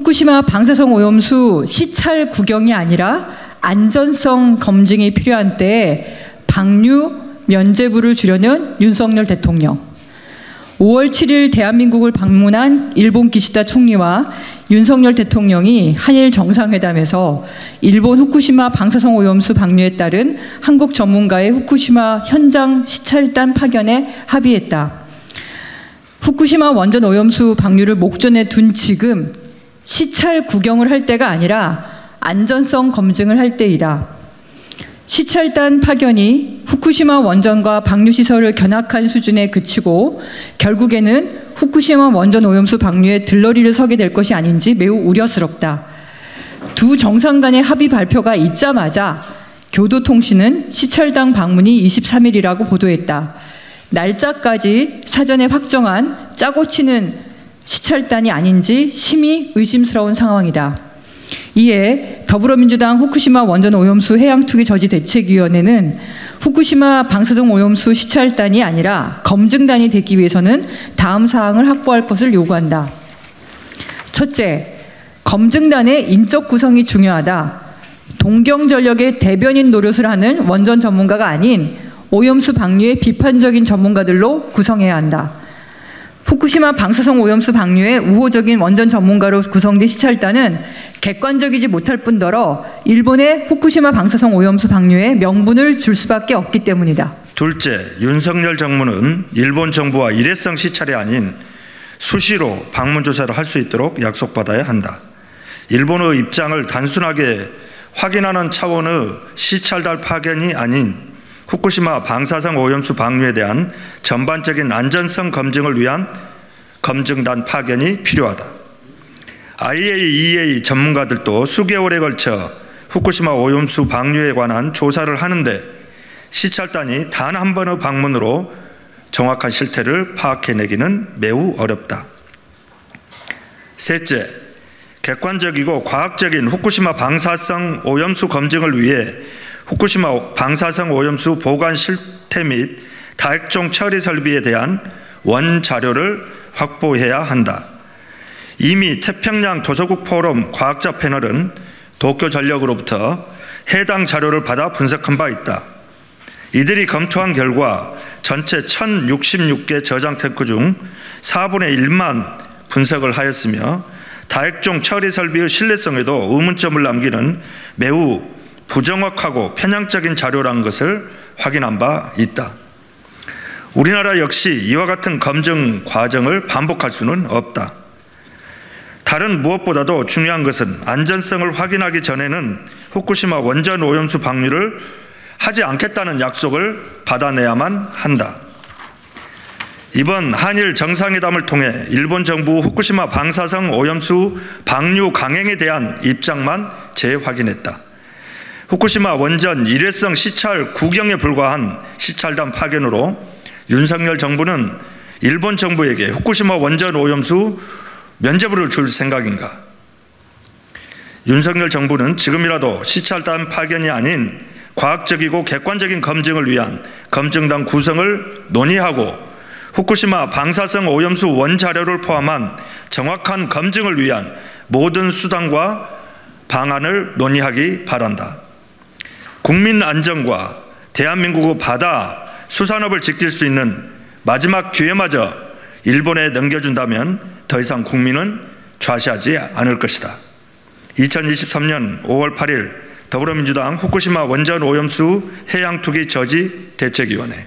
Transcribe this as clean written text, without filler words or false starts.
후쿠시마 방사성 오염수 시찰 구경이 아니라 안전성 검증이 필요한 때에 방류 면제부를 주려는 윤석열 대통령. 5월 7일 대한민국을 방문한 일본 기시다 총리와 윤석열 대통령이 한일 정상회담에서 일본 후쿠시마 방사성 오염수 방류에 따른 한국 전문가의 후쿠시마 현장 시찰단 파견에 합의했다. 후쿠시마 원전 오염수 방류를 목전에 둔 지금 시찰 구경을 할 때가 아니라 안전성 검증을 할 때이다. 시찰단 파견이 후쿠시마 원전과 방류시설을 견학한 수준에 그치고 결국에는 후쿠시마 원전 오염수 방류에 들러리를 서게 될 것이 아닌지 매우 우려스럽다. 두 정상 간의 합의 발표가 있자마자 교도통신은 시찰단 방문이 23일이라고 보도했다. 날짜까지 사전에 확정한 짜고 치는 시찰단이 아닌지 심히 의심스러운 상황이다. 이에 더불어민주당 후쿠시마 원전 오염수 해양투기 저지 대책위원회는 후쿠시마 방사성 오염수 시찰단이 아니라 검증단이 되기 위해서는 다음 사항을 확보할 것을 요구한다. 첫째, 검증단의 인적 구성이 중요하다. 동경전력의 대변인 노릇을 하는 원전 전문가가 아닌 오염수 방류의 비판적인 전문가들로 구성해야 한다. 후쿠시마 방사성 오염수 방류의 우호적인 원전 전문가로 구성된 시찰단은 객관적이지 못할 뿐더러 일본의 후쿠시마 방사성 오염수 방류에 명분을 줄 수밖에 없기 때문이다. 둘째, 윤석열 정부는 일본 정부와 일회성 시찰이 아닌 수시로 방문 조사를 할 수 있도록 약속받아야 한다. 일본의 입장을 단순하게 확인하는 차원의 시찰단 파견이 아닌 후쿠시마 방사성 오염수 방류에 대한 전반적인 안전성 검증을 위한 검증단 파견이 필요하다. IAEA 전문가들도 수개월에 걸쳐 후쿠시마 오염수 방류에 관한 조사를 하는데 시찰단이 단 한 번의 방문으로 정확한 실태를 파악해내기는 매우 어렵다. 셋째, 객관적이고 과학적인 후쿠시마 방사성 오염수 검증을 위해 후쿠시마 방사성 오염수 보관 실태 및 다액종 처리 설비에 대한 원자료를 확보해야 한다. 이미 태평양 도서국 포럼 과학자 패널은 도쿄전력으로부터 해당 자료를 받아 분석한 바 있다. 이들이 검토한 결과 전체 1066개 저장 탱크 중 4분의 1만 분석을 하였으며 다액종 처리 설비의 신뢰성에도 의문점을 남기는 매우 부정확하고 편향적인 자료라는 것을 확인한 바 있다. 우리나라 역시 이와 같은 검증 과정을 반복할 수는 없다. 다른 무엇보다도 중요한 것은 안전성을 확인하기 전에는 후쿠시마 원전 오염수 방류를 하지 않겠다는 약속을 받아내야만 한다. 이번 한일 정상회담을 통해 일본 정부 후쿠시마 방사성 오염수 방류 강행에 대한 입장만 재확인했다. 후쿠시마 원전 일회성 시찰 구경에 불과한 시찰단 파견으로 윤석열 정부는 일본 정부에게 후쿠시마 원전 오염수 면제부를 줄 생각인가? 윤석열 정부는 지금이라도 시찰단 파견이 아닌 과학적이고 객관적인 검증을 위한 검증단 구성을 논의하고 후쿠시마 방사성 오염수 원자료를 포함한 정확한 검증을 위한 모든 수단과 방안을 논의하기 바란다. 국민 안전과 대한민국의 바다 수산업을 지킬 수 있는 마지막 기회마저 일본에 넘겨준다면 더 이상 국민은 좌시하지 않을 것이다. 2023년 5월 8일 더불어민주당 후쿠시마 원전 오염수 해양투기 저지 대책위원회